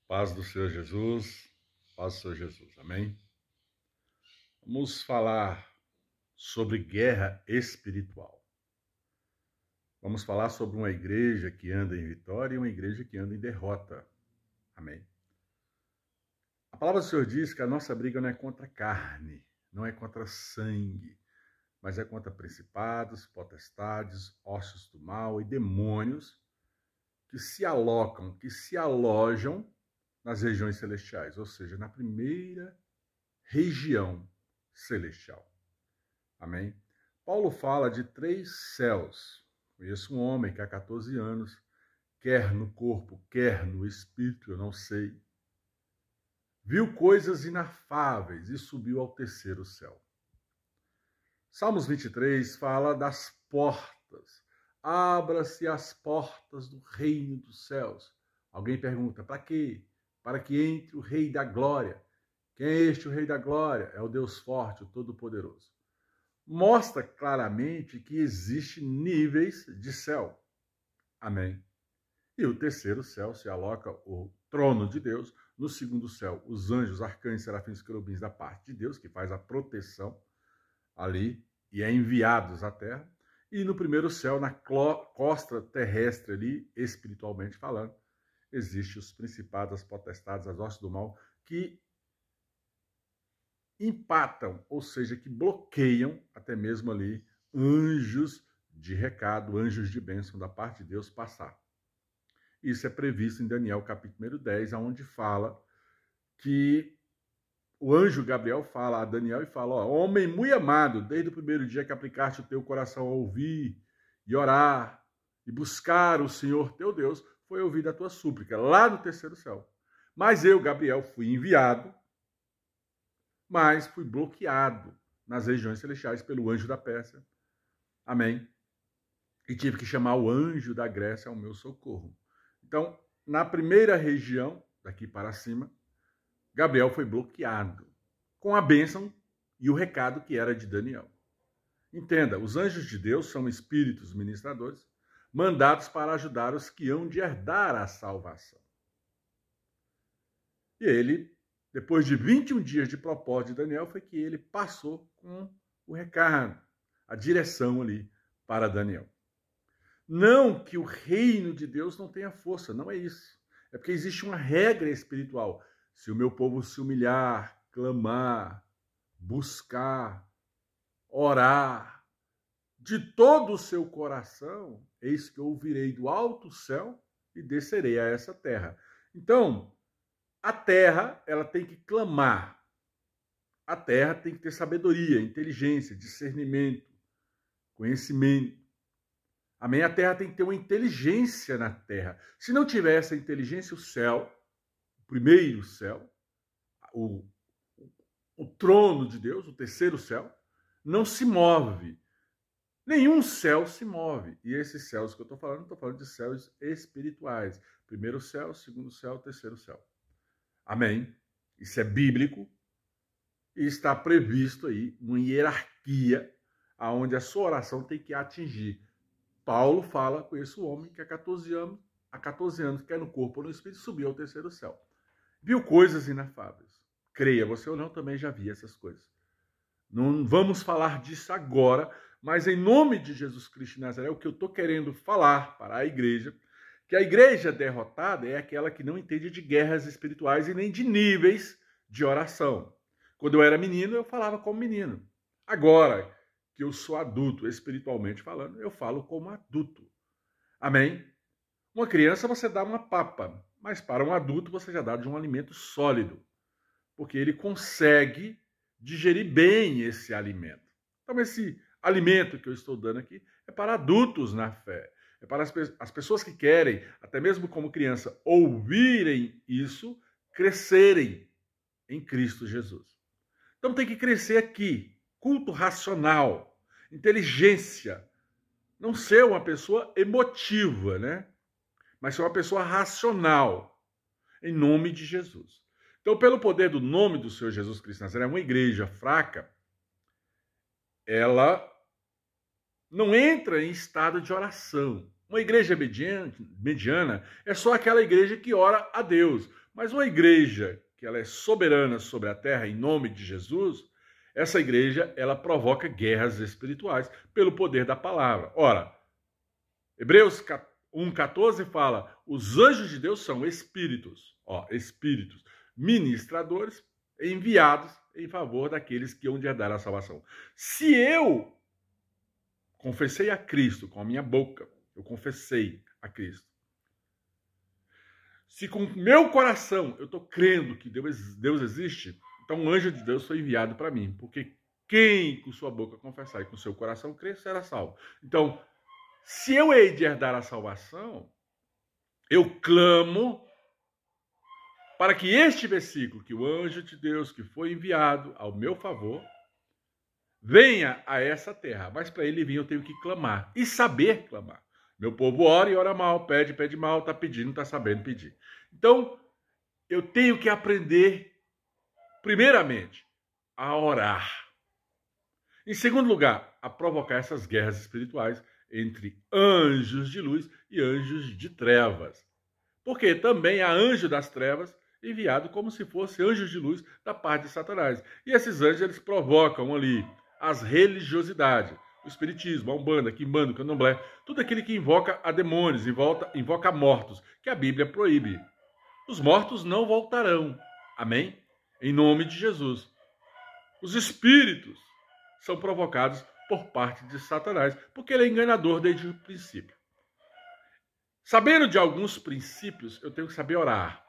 Paz do Senhor Jesus, paz do Senhor Jesus, amém? Vamos falar sobre guerra espiritual. Vamos falar sobre uma igreja que anda em vitória e uma igreja que anda em derrota, amém? A palavra do Senhor diz que a nossa briga não é contra carne, não é contra sangue, mas é contra principados, potestades, ossos do mal e demônios que se alocam, que se alojam nas regiões celestiais, ou seja, na primeira região celestial. Amém? Paulo fala de 3 céus. Conheço um homem que há 14 anos, quer no corpo, quer no espírito, eu não sei, viu coisas inafáveis e subiu ao 3º céu. Salmos 23 fala das portas. Abra-se as portas do reino dos céus. Alguém pergunta, para quê? Para que entre o Rei da Glória. Quem é este o Rei da Glória? É o Deus forte, o Todo-Poderoso. Mostra claramente que existe níveis de céu. Amém? E o 3º céu se aloca o trono de Deus. No 2º céu, os anjos, arcanjos, serafins, querubins da parte de Deus, que faz a proteção ali e é enviados à terra. E no 1º céu, na costa terrestre ali, espiritualmente falando, existem os principados, as potestades, as hostes do mal, que empatam, ou seja, que bloqueiam até mesmo ali anjos de recado, anjos de bênção da parte de Deus passar. Isso é previsto em Daniel capítulo 10, onde fala que o anjo Gabriel fala a Daniel e fala, ó, homem muito amado, desde o primeiro dia que aplicaste o teu coração a ouvir e orar e buscar o Senhor teu Deus, foi ouvida a tua súplica lá no 3º céu. Mas eu, Gabriel, fui enviado, mas fui bloqueado nas regiões celestiais pelo anjo da Pérsia. Amém? E tive que chamar o anjo da Grécia ao meu socorro. Então, na primeira região, daqui para cima, Gabriel foi bloqueado com a bênção e o recado que era de Daniel. Entenda, os anjos de Deus são espíritos ministradores mandados para ajudar os que hão de herdar a salvação. E ele, depois de 21 dias de propósito de Daniel, foi que ele passou com o recado, a direção ali para Daniel. Não que o reino de Deus não tenha força, não é isso. É porque existe uma regra espiritual. Se o meu povo se humilhar, clamar, buscar, orar, de todo o seu coração, eis que eu ouvirei do alto céu e descerei a essa terra. Então, a terra, ela tem que clamar. A terra tem que ter sabedoria, inteligência, discernimento, conhecimento. Amém? A terra tem que ter uma inteligência na terra. Se não tiver essa inteligência, o céu, o primeiro céu, o trono de Deus, o 3º céu, não se move. Nenhum céu se move. E esses céus que eu estou falando de céus espirituais. 1º céu, 2º céu, 3º céu. Amém? Isso é bíblico e está previsto aí uma hierarquia aonde a sua oração tem que atingir. Paulo fala com esse homem que há 14 anos, quer no corpo ou no espírito, subiu ao 3º céu. Viu coisas inafáveis. Creia você ou não, também já vi essas coisas. Não vamos falar disso agora, mas em nome de Jesus Cristo de Nazaré, o que eu estou querendo falar para a igreja, que a igreja derrotada é aquela que não entende de guerras espirituais e nem de níveis de oração. Quando eu era menino, eu falava como menino. Agora que eu sou adulto, espiritualmente falando, eu falo como adulto. Amém? Uma criança você dá uma papa, mas para um adulto você já dá de um alimento sólido, porque ele consegue digerir bem esse alimento. Então, esse alimento que eu estou dando aqui é para adultos na fé. É para as pessoas que querem, até mesmo como criança, ouvirem isso, crescerem em Cristo Jesus. Então tem que crescer aqui. Culto racional, inteligência. Não ser uma pessoa emotiva, né? Mas ser uma pessoa racional, em nome de Jesus. Então, pelo poder do nome do Senhor Jesus Cristo Nazaré, uma igreja fraca, ela não entra em estado de oração. Uma igreja mediana é só aquela igreja que ora a Deus. Mas uma igreja que ela é soberana sobre a terra em nome de Jesus, essa igreja ela provoca guerras espirituais pelo poder da palavra. Ora, Hebreus 1,14 fala: os anjos de Deus são espíritos, espíritos ministradores enviados em favor daqueles que hão de herdar a salvação. Se eu confessei a Cristo com a minha boca, eu confessei a Cristo. Se com meu coração eu estou crendo que Deus existe, então um anjo de Deus foi enviado para mim. Porque quem com sua boca confessar e com seu coração crer, será salvo. Então, se eu hei de herdar a salvação, eu clamo para que este versículo, que o anjo de Deus que foi enviado ao meu favor, venha a essa terra. Mas para ele vir eu tenho que clamar e saber clamar. Meu povo ora e ora mal, pede, pede mal, está pedindo, está sabendo pedir. Então, eu tenho que aprender, primeiramente, a orar. Em segundo lugar, a provocar essas guerras espirituais entre anjos de luz e anjos de trevas. Porque também há anjo das trevas enviado como se fosse anjos de luz da parte de Satanás. E esses anjos, eles provocam ali as religiosidades. O espiritismo, a umbanda, quimbanda, o candomblé, tudo aquele que invoca a demônios, invoca mortos, que a Bíblia proíbe. Os mortos não voltarão. Amém? Em nome de Jesus. Os espíritos são provocados por parte de Satanás, porque ele é enganador desde o princípio. Sabendo de alguns princípios, eu tenho que saber orar.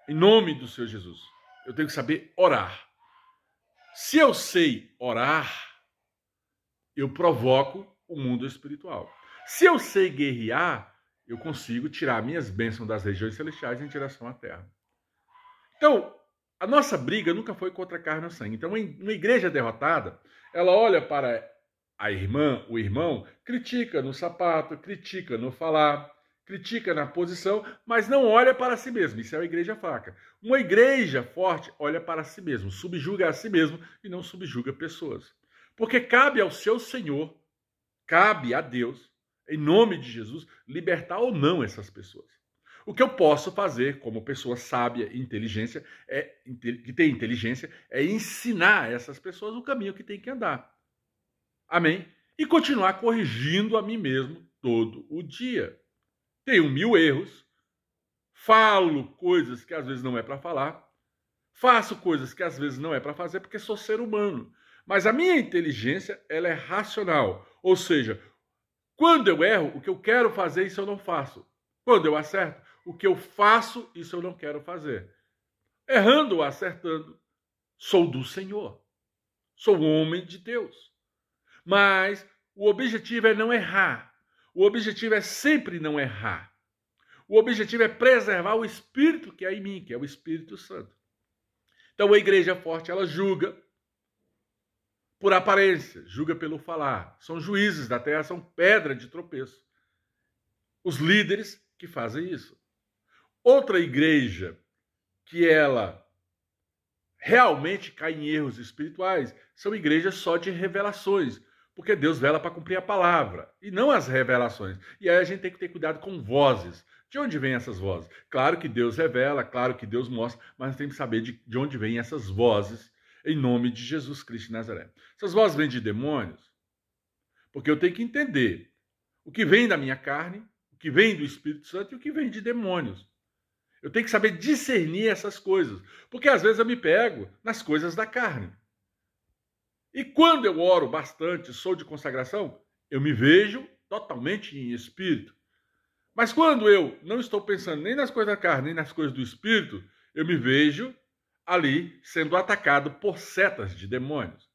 Em nome do Senhor Jesus. Eu tenho que saber orar. Se eu sei orar, eu provoco o mundo espiritual. Se eu sei guerrear, eu consigo tirar minhas bênçãos das regiões celestiais em direção à terra. Então, a nossa briga nunca foi contra a carne ou sangue. Então, uma igreja derrotada, ela olha para a irmã, o irmão, critica no sapato, critica no falar, critica na posição, mas não olha para si mesmo. Isso é uma igreja fraca. Uma igreja forte olha para si mesmo, subjuga a si mesmo e não subjuga pessoas. Porque cabe ao seu Senhor, cabe a Deus, em nome de Jesus, libertar ou não essas pessoas. O que eu posso fazer como pessoa sábia e que tem inteligência é ensinar essas pessoas o caminho que tem que andar. Amém? E continuar corrigindo a mim mesmo todo o dia. Tenho 1000 erros, falo coisas que às vezes não é para falar, faço coisas que às vezes não é para fazer porque sou ser humano. Mas a minha inteligência, ela é racional. Ou seja, quando eu erro, o que eu quero fazer, isso eu não faço. Quando eu acerto, o que eu faço, isso eu não quero fazer. Errando ou acertando, sou do Senhor. Sou homem de Deus. Mas o objetivo é não errar. O objetivo é sempre não errar. O objetivo é preservar o Espírito que é em mim, que é o Espírito Santo. Então a igreja forte, ela julga por aparência, julga pelo falar. São juízes da terra, são pedra de tropeço. Os líderes que fazem isso. Outra igreja que ela realmente cai em erros espirituais são igrejas só de revelações, porque Deus vela para cumprir a palavra e não as revelações. E aí a gente tem que ter cuidado com vozes. De onde vêm essas vozes? Claro que Deus revela, claro que Deus mostra, mas tem que saber de onde vêm essas vozes em nome de Jesus Cristo de Nazaré. Essas vozes vêm de demônios, porque eu tenho que entender o que vem da minha carne, o que vem do Espírito Santo e o que vem de demônios. Eu tenho que saber discernir essas coisas, porque às vezes eu me pego nas coisas da carne. E quando eu oro bastante, sou de consagração, eu me vejo totalmente em espírito. Mas quando eu não estou pensando nem nas coisas da carne, nem nas coisas do espírito, eu me vejo ali sendo atacado por setas de demônios.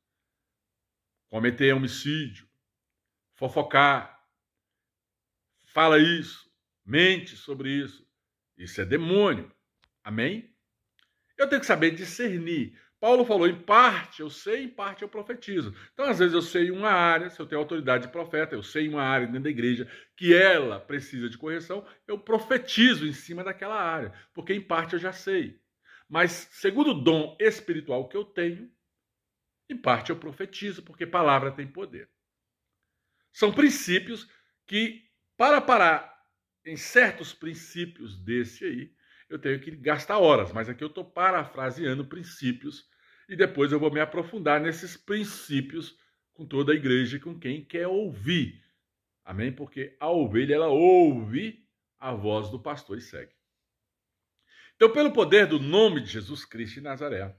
Cometer homicídio, fofocar, fala isso, mente sobre isso. Isso é demônio. Amém? Eu tenho que saber discernir. Paulo falou, em parte eu sei, em parte eu profetizo. Então, às vezes eu sei uma área, se eu tenho autoridade de profeta, eu sei uma área dentro da igreja que ela precisa de correção, eu profetizo em cima daquela área, porque em parte eu já sei. Mas, segundo o dom espiritual que eu tenho, em parte eu profetizo, porque palavra tem poder. São princípios que, para parar em certos princípios desse aí, eu tenho que gastar horas, mas aqui eu estou parafraseando princípios e depois eu vou me aprofundar nesses princípios com toda a igreja e com quem quer ouvir. Amém? Porque a ovelha, ela ouve a voz do pastor e segue. Então, pelo poder do nome de Jesus Cristo de Nazaré,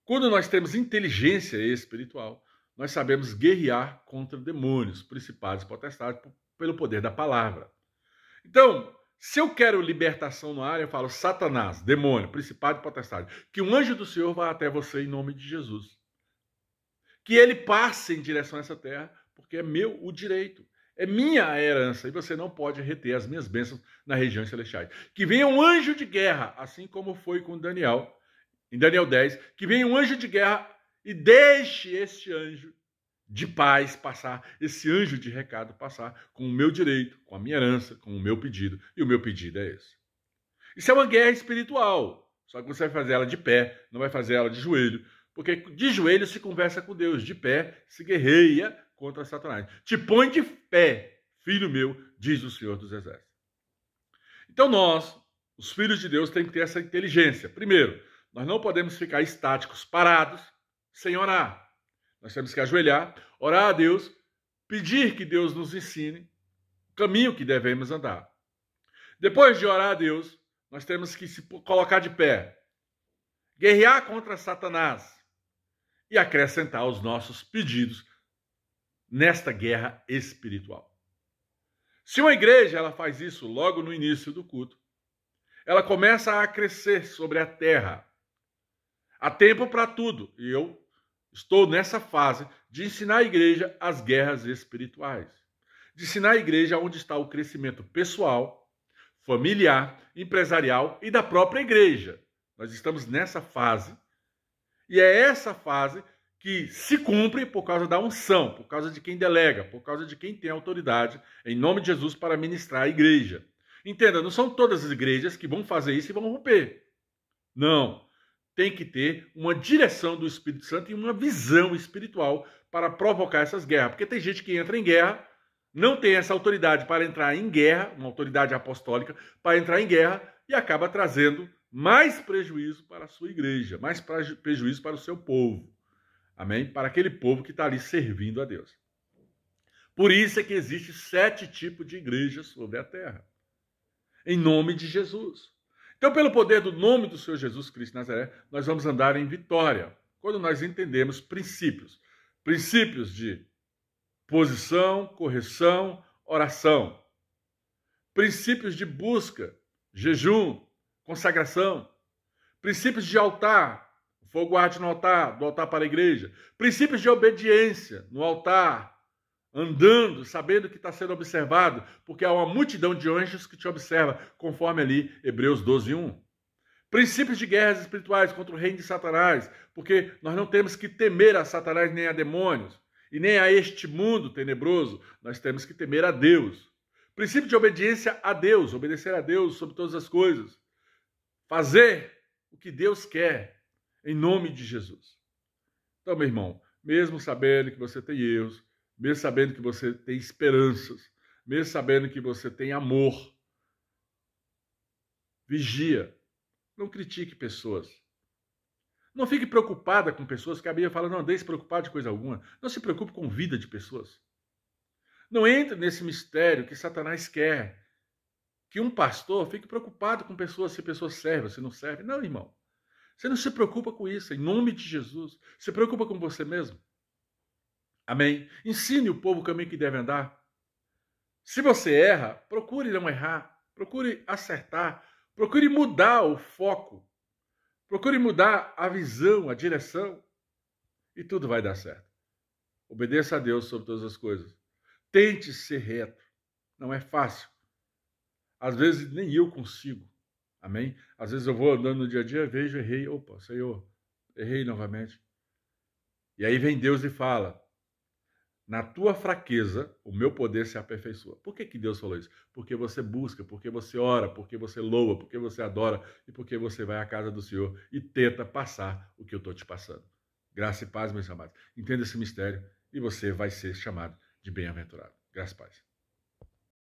quando nós temos inteligência espiritual, nós sabemos guerrear contra demônios, principados e potestades, pelo poder da palavra. Então, se eu quero libertação no ar, eu falo Satanás, demônio, principado e potestade, que um anjo do Senhor vá até você em nome de Jesus. Que ele passe em direção a essa terra, porque é meu o direito. É minha a herança e você não pode reter as minhas bênçãos nas regiões celestiais. Que venha um anjo de guerra, assim como foi com Daniel, em Daniel 10, que venha um anjo de guerra e deixe este anjo de paz passar, esse anjo de recado passar com o meu direito, com a minha herança, com o meu pedido. E o meu pedido é esse. Isso é uma guerra espiritual, só que você vai fazer ela de pé, não vai fazer ela de joelho, porque de joelho se conversa com Deus, de pé se guerreia contra Satanás. Te põe de pé, filho meu, diz o Senhor dos Exércitos. Então nós, os filhos de Deus, temos que ter essa inteligência. Primeiro, nós não podemos ficar estáticos, parados, sem orar. Nós temos que ajoelhar, orar a Deus, pedir que Deus nos ensine o caminho que devemos andar. Depois de orar a Deus, nós temos que se colocar de pé, guerrear contra Satanás e acrescentar os nossos pedidos nesta guerra espiritual. Se uma igreja ela faz isso logo no início do culto, ela começa a crescer sobre a terra. Há tempo para tudo. E eu estou nessa fase de ensinar a igreja as guerras espirituais. De ensinar a igreja onde está o crescimento pessoal, familiar, empresarial e da própria igreja. Nós estamos nessa fase. E é essa fase que se cumpre por causa da unção, por causa de quem delega, por causa de quem tem autoridade, em nome de Jesus, para ministrar a igreja. Entenda, não são todas as igrejas que vão fazer isso e vão romper. Não. Tem que ter uma direção do Espírito Santo e uma visão espiritual para provocar essas guerras. Porque tem gente que entra em guerra, não tem essa autoridade para entrar em guerra, uma autoridade apostólica, para entrar em guerra e acaba trazendo mais prejuízo para a sua igreja, mais prejuízo para o seu povo. Amém? Para aquele povo que está ali servindo a Deus. Por isso é que existe 7 tipos de igrejas sobre a terra. Em nome de Jesus. Então, pelo poder do nome do Senhor Jesus Cristo de Nazaré, nós vamos andar em vitória. Quando nós entendemos princípios. Princípios de posição, correção, oração. Princípios de busca, jejum, consagração. Princípios de altar, fogo arde no altar, do altar para a igreja. Princípios de obediência no altar, andando, sabendo que está sendo observado, porque há uma multidão de anjos que te observa, conforme ali Hebreus 12:1. Princípios de guerras espirituais contra o reino de Satanás, porque nós não temos que temer a Satanás nem a demônios, e nem a este mundo tenebroso, nós temos que temer a Deus. Princípio de obediência a Deus, obedecer a Deus sobre todas as coisas. Fazer o que Deus quer, em nome de Jesus. Então, meu irmão, mesmo sabendo que você tem erros, mesmo sabendo que você tem esperanças, mesmo sabendo que você tem amor, vigia. Não critique pessoas. Não fique preocupada com pessoas, que a Bíblia fala, não deixe preocupado de coisa alguma. Não se preocupe com vida de pessoas. Não entre nesse mistério que Satanás quer. Que um pastor fique preocupado com pessoas, se pessoas servem, se não servem. Não, irmão. Você não se preocupa com isso, em nome de Jesus. Se preocupa com você mesmo. Amém? Ensine o povo o caminho que deve andar. Se você erra, procure não errar. Procure acertar. Procure mudar o foco. Procure mudar a visão, a direção. E tudo vai dar certo. Obedeça a Deus sobre todas as coisas. Tente ser reto. Não é fácil. Às vezes nem eu consigo. Amém? Às vezes eu vou andando no dia a dia, vejo, errei. Opa, Senhor, errei novamente. E aí vem Deus e fala, na tua fraqueza, o meu poder se aperfeiçoa. Por que Deus falou isso? Porque você busca, porque você ora, porque você louva, porque você adora e porque você vai à casa do Senhor e tenta passar o que eu estou te passando. Graça e paz, meus amados. Entenda esse mistério e você vai ser chamado de bem-aventurado. Graça e paz.